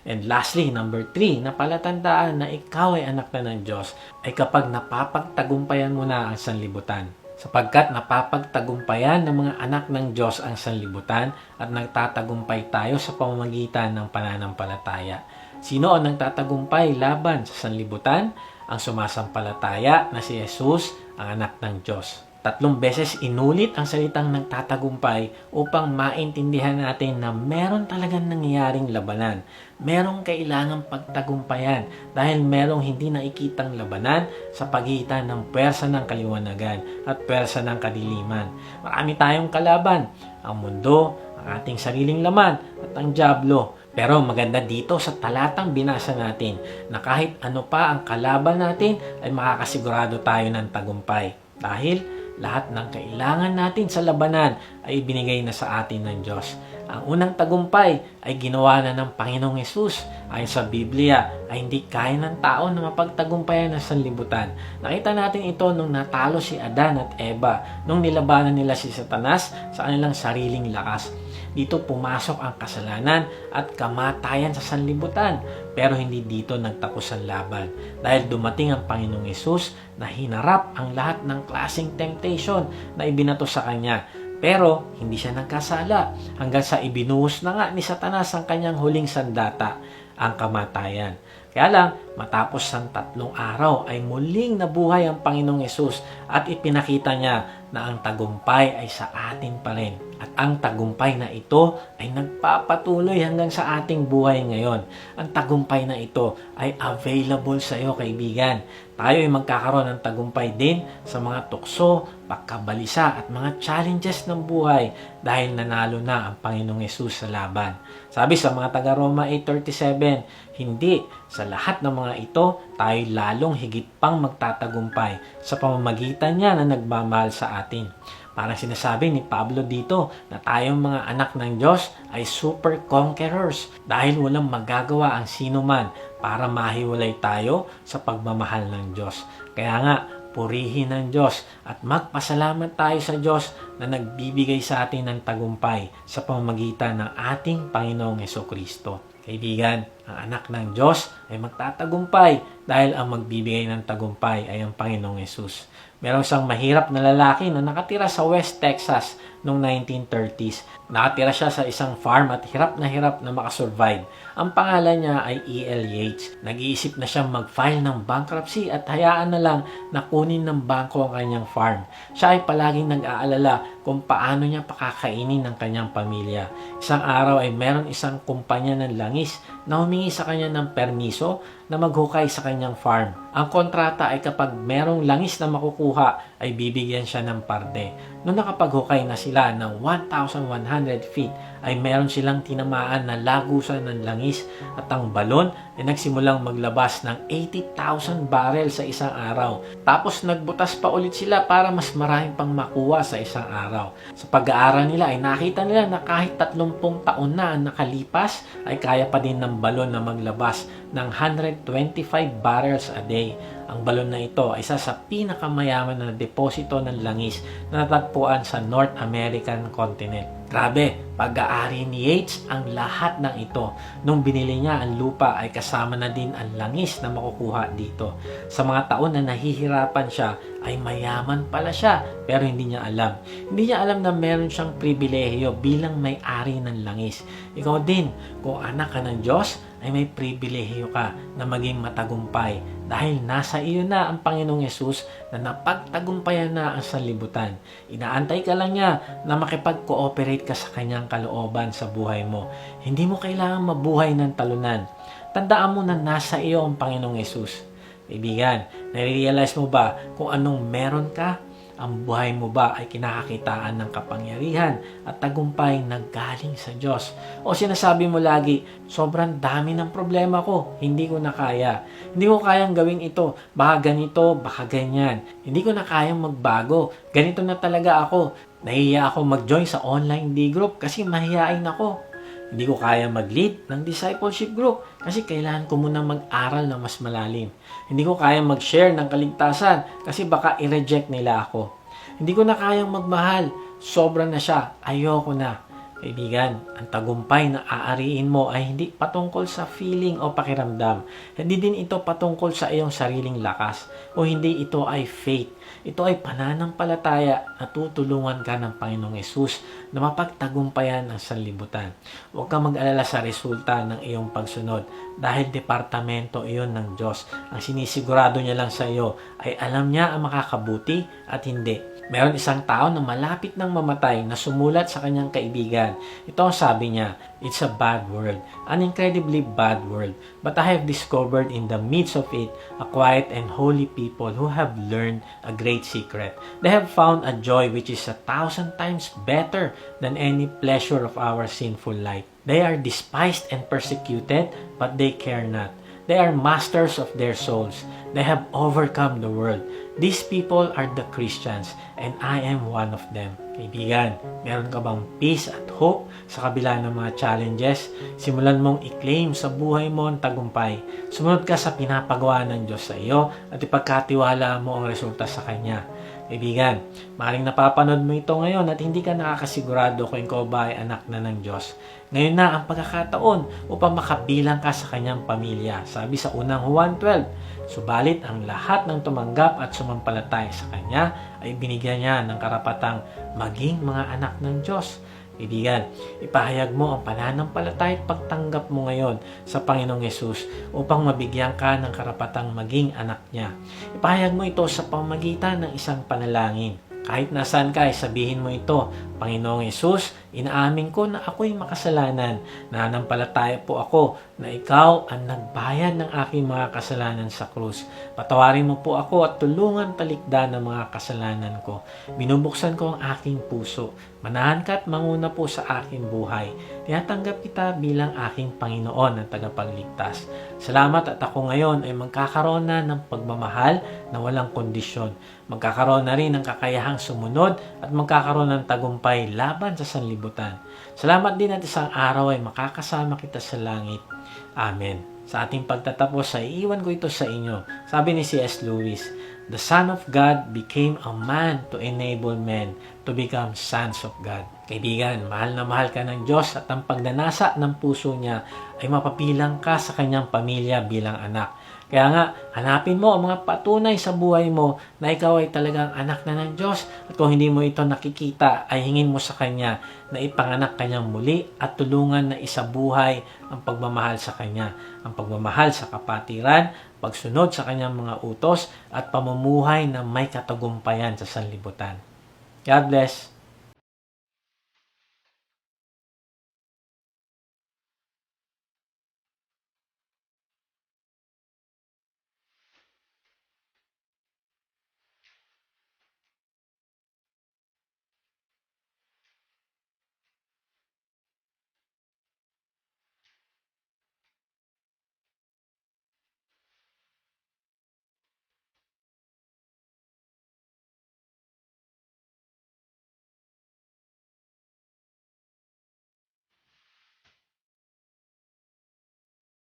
And lastly, number 3, na palatandaan na ikaw ay anak na ng Diyos ay kapag napapagtagumpayan mo na ang sanlibutan. Sapagkat napapagtagumpayan ng mga anak ng Diyos ang sanlibutan at nagtatagumpay tayo sa pamamagitan ng pananampalataya. Sino ang nagtatagumpay laban sa sanlibutan? Ang sumasampalataya na si Jesus, ang anak ng Diyos. 3 beses inulit ang salitang nagtatagumpay upang maintindihan natin na meron talagang nangyayaring labanan. Merong kailangang pagtagumpayan dahil merong hindi nakikitang labanan sa pagitan ng pwersa ng kaliwanagan at pwersa ng kadiliman. Marami tayong kalaban, ang mundo, ang ating sariling laman at ang dyablo. Pero maganda dito sa talatang binasa natin na kahit ano pa ang kalaban natin ay makakasigurado tayo ng tagumpay. Dahil lahat ng kailangan natin sa labanan ay ibinigay na sa atin ng Diyos. Ang unang tagumpay ay ginawa na ng Panginoong Hesus. Ayon sa Biblia ay hindi kaya ng tao na mapagtagumpayan ng sanlibutan. Nakita natin ito nung natalo si Adan at Eva, nung nilabanan nila si Satanas sa kanilang sariling lakas. Dito pumasok ang kasalanan at kamatayan sa sanlibutan. Pero hindi dito nagtapos ang laban. Dahil dumating ang Panginoong Hesus na hinarap ang lahat ng klaseng temptation na ibinato sa Kanya. Pero hindi siya nagkasala hanggang sa ibinuhos na nga ni Satanas ang kanyang huling sandata, ang kamatayan. Kaya lang, matapos ang 3 araw ay muling nabuhay ang Panginoong Hesus at ipinakita niya na ang tagumpay ay sa atin pa rin. At ang tagumpay na ito ay nagpapatuloy hanggang sa ating buhay ngayon. Ang tagumpay na ito ay available sa iyo, kaibigan. Tayo ay magkakaroon ng tagumpay din sa mga tukso, pagkabalisa at mga challenges ng buhay dahil nanalo na ang Panginoong Hesus sa laban. Sabi sa mga taga-Roma 8:37, hindi sa lahat ng mga ito tayo lalong higit pang magtatagumpay sa pamamagitan niya na nagmamahal sa atin. Parang sinasabi ni Pablo dito na tayong mga anak ng Diyos ay super conquerors dahil walang magagawa ang sino man para mahiwalay tayo sa pagmamahal ng Diyos. Kaya nga, purihin ng Diyos at magpasalamat tayo sa Diyos na nagbibigay sa atin ng tagumpay sa pamamagitan ng ating Panginoong Hesukristo. Kaibigan, ang anak ng Diyos ay magtatagumpay dahil ang magbibigay ng tagumpay ay ang Panginoong Hesus. Merong isang mahirap na lalaki na nakatira sa West Texas noong 1930s. Nakatira siya sa isang farm at hirap na makasurvive. Ang pangalan niya ay E.L. Yates. Nag-iisip na siyang mag-file ng bankruptcy at hayaan na lang na kunin ng bangko ang kanyang farm. Siya ay palaging nag-aalala kung paano niya pakakainin ng kanyang pamilya. Isang araw ay meron isang kumpanya ng langis na humingi sa kanya ng permiso na maghukay sa kanyang farm. Ang kontrata ay kapag merong langis na makukuha ay bibigyan siya ng parte. Noong nakapaghukay na sila ng 1,100 feet ay meron silang tinamaan na lagusan ng langis at ang balon ay nagsimulang maglabas ng 80,000 barrel sa isang araw. Tapos nagbutas pa ulit sila para mas marami pang makuha sa isang araw. Sa pag-aaral nila ay nakita nila na kahit 30 taon na ang nakalipas ay kaya pa din ng balon na maglabas ng 125 barrels a day. Ang balon na ito ay isa sa pinakamayaman na deposito ng langis na natagpuan sa North American continent. Grabe, pag-aari ni Yates ang lahat ng ito. Nung binili niya ang lupa ay kasama na din ang langis na makukuha dito. Sa mga taon na nahihirapan siya ay mayaman pala siya pero hindi niya alam. Hindi niya alam na meron siyang pribilehiyo bilang may-ari ng langis. Ikaw din, kung anak ka ng Diyos, ay may pribilehiyo ka na maging matagumpay dahil nasa iyo na ang Panginoong Hesus na napagtagumpayan na ang sanlibutan. Inaantay ka lang niya na makipag-cooperate ka sa kanyang kalooban sa buhay mo. Hindi mo kailangan mabuhay ng talunan. Tandaan mo na nasa iyo ang Panginoong Hesus. Kaibigan, nare-realize mo ba kung anong meron ka? Ang buhay mo ba ay kinakakitaan ng kapangyarihan at tagumpay na galing sa Diyos? O sinasabi mo lagi, sobrang dami ng problema ko, hindi ko na kaya. Hindi ko kayang gawin ito, baka ganito, baka ganyan. Hindi ko na kayang magbago, ganito na talaga ako. Nahihiya ako mag-join sa online D group kasi mahihain ako. Hindi ko kaya mag-lead ng discipleship group kasi kailangan ko muna mag-aral ng mas malalim. Hindi ko kaya mag-share ng kaligtasan kasi baka i-reject nila ako. Hindi ko na kayang magmahal. Sobra na siya. Ayoko na. Kaibigan, ang tagumpay na aariin mo ay hindi patungkol sa feeling o pakiramdam. Hindi din ito patungkol sa iyong sariling lakas o hindi ito ay faith. Ito ay pananampalataya na tutulungan ka ng Panginoong Yesus na mapagtagumpayan ang sanlibutan. Huwag kang mag-alala sa resulta ng iyong pagsunod dahil departamento iyon ng Diyos. Ang sinisigurado niya lang sa iyo ay alam niya ang makakabuti at hindi. Meron isang tao na malapit ng mamatay na sumulat sa kanyang kaibigan. Ito ang sabi niya, "It's a bad world, an incredibly bad world. But I have discovered in the midst of it a quiet and holy people who have learned a great secret. They have found a joy which is 1,000 times better than any pleasure of our sinful life. They are despised and persecuted, but they care not. They are masters of their souls. They have overcome the world. These people are the Christians, and I am one of them." Kaibigan, meron ka bang peace at hope sa kabila ng mga challenges? Simulan mong i-claim sa buhay mo ang tagumpay. Sumunod ka sa pinapagawa ng Diyos sa iyo at ipagkatiwala mo ang resulta sa Kanya. Kaibigan, maaaring napapanood mo ito ngayon at hindi ka nakakasigurado kung ikaw ba ay anak na ng Diyos. Ngayon na ang pagkakataon upang makabilang ka sa kanyang pamilya. Sabi sa unang Juan 12, "Subalit ang lahat ng tumanggap at sumampalataya sa Kanya ay binigyan niya ng karapatang maging mga anak ng Diyos." Kaibigan, ipahayag mo ang pananampalataya at pagtanggap mo ngayon sa Panginoong Yesus upang mabigyan ka ng karapatang maging anak niya. Ipahayag mo ito sa pamamagitan ng isang panalangin. Kahit nasaan ka, sabihin mo ito, "Panginoong Yesus, inaamin ko na ako'y makasalanan. Nananampalataya po ako na ikaw ang nagbayad ng aking mga kasalanan sa krus. Patawarin mo po ako at tulungan talikdan ng mga kasalanan ko. Binubuksan ko ang aking puso. Manahan ka at manguna po sa aking buhay. Tinatanggap kita bilang aking Panginoon at tagapagligtas. Salamat at ako ngayon ay magkakaroon na ng pagmamahal na walang kondisyon. Magkakaroon na rin ng kakayahang sumunod at magkakaroon ng tagumpay laban sa sanlibutan. Salamat din at isang araw ay makakasama kita sa langit. Amen." Sa ating pagtatapos ay iiwan ko ito sa inyo. Sabi ni C.S. Lewis, "The Son of God became a man to enable men to become sons of God." Kaibigan, mahal na mahal ka ng Diyos at ang pagnanasa ng puso niya ay mapapilang ka sa kanyang pamilya bilang anak. Kaya nga, hanapin mo ang mga patunay sa buhay mo na ikaw ay talagang anak na ng Diyos. At kung hindi mo ito nakikita, ay hingin mo sa Kanya na ipanganak Kanyang muli at tulungan na isabuhay ang pagmamahal sa Kanya. Ang pagmamahal sa kapatiran, pagsunod sa Kanyang mga utos, at pamumuhay na may katagumpayan sa sanlibutan. God bless.